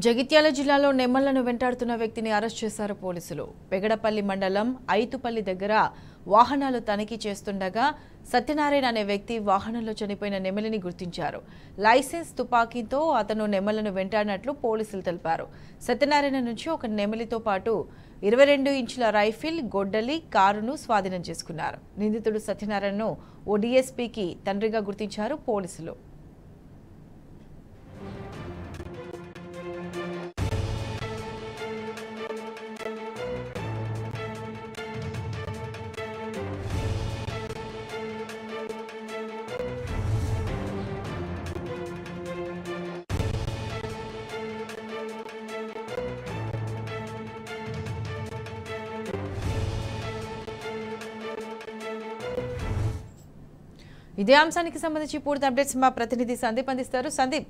జగిత్యాల జిల్లాలో నెమ్మలను వెంటాడుతున్న వ్యక్తిని అరెస్ట్ చేశారు పోలీసులు. పెగడపల్లి మండలం ఐతుపల్లి దగ్గర వాహనాలు తనిఖీ చేస్తుండగా సత్యనారాయణ అనే వ్యక్తి వాహనంలో చనిపోయిన నెమలిని గుర్తించారు. లైసెన్స్ తుపాకీతో అతను నెమలను వెంటాడినట్లు పోలీసులు తెలిపారు. సత్యనారాయణ నుంచి ఒక నెమలితో పాటు 22 ఇంచుల రైఫిల్, గొడ్డలి, కారును స్వాధీనం చేసుకున్నారు. నిందితుడు సత్యనారాయణను ఓ డీఎస్పీకి తండ్రిగా గుర్తించారు పోలీసులు. ఇదే అంశానికి సంబంధించి పూర్తి అప్డేట్స్ మా ప్రతినిధి సందీప్ అందిస్తారు. సందీప్,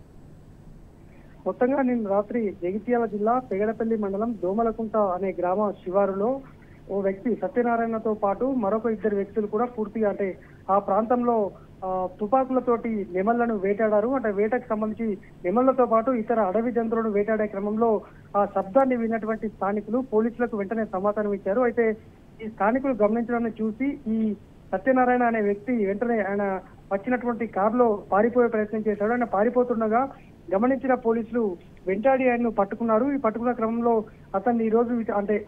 మొత్తంగా నిన్న రాత్రి జగిత్యాల జిల్లా పెగడపల్లి మండలం దోమలకుంట అనే గ్రామ శివారులో ఓ వ్యక్తి సత్యనారాయణతో పాటు మరొక ఇద్దరు వ్యక్తులు కూడా పూర్తిగా ఆ ప్రాంతంలో తుపాకులతోటి నెమళ్లను వేటాడారు. వేటకు సంబంధించి నెమళ్లతో పాటు ఇతర అడవి జంతువులను వేటాడే క్రమంలో ఆ శబ్దాన్ని విన్నటువంటి స్థానికులు పోలీసులకు వెంటనే సమాచారం ఇచ్చారు. అయితే ఈ స్థానికులు గమనించడాన్ని చూసి ఈ సత్యనారాయణ అనే వ్యక్తి వెంటనే ఆయన వచ్చినటువంటి కారులో పారిపోయే ప్రయత్నం చేశాడు. ఆయన పారిపోతుండగా గమనించిన పోలీసులు వెంటాడి ఆయన్ను పట్టుకున్నారు. ఈ పట్టుకున్న క్రమంలో అతన్ని ఈ రోజు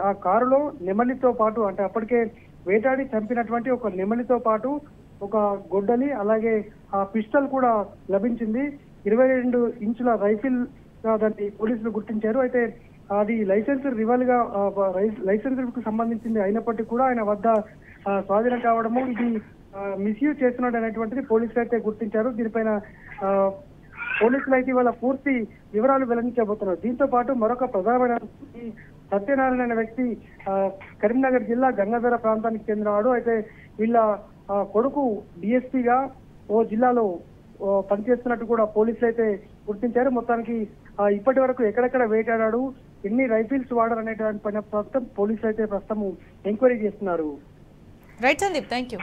ఆ కారులో నెమలితో పాటు అప్పటికే వేటాడి చంపినటువంటి ఒక నెమలితో పాటు ఒక గొడ్డలి, అలాగే ఆ పిస్టల్ కూడా లభించింది. 22 ఇంచుల రైఫిల్ దాన్ని పోలీసులు గుర్తించారు. అయితే అది లైసెన్స్ కు సంబంధించింది అయినప్పటికీ కూడా ఆయన వద్ద స్వాధీనం కావడము, ఇది మిస్యూజ్ చేస్తున్నాడు అనేటువంటిది పోలీసులు అయితే గుర్తించారు. దీనిపైన పోలీసులు అయితే ఇవాళ పూర్తి వివరాలు వెల్లడించబోతున్నారు. దీంతో పాటు మరొక ప్రధానమైన సత్యనారాయణ అనే వ్యక్తి కరీంనగర్ జిల్లా గంగాధర ప్రాంతానికి చెందినవాడు. అయితే వీళ్ళ కొడుకు డిఎస్పీగా ఓ జిల్లాలో పనిచేస్తున్నట్టు కూడా పోలీసులు అయితే గుర్తించారు. మొత్తానికి ఇప్పటి వరకు ఎక్కడెక్కడ వేటాడాడు, ఎన్ని రైఫిల్స్ వాడారు అనే దానిపైన ప్రస్తుతం పోలీసులు అయితే ఎంక్వైరీ చేస్తున్నారు. Right Sandeep, thank you.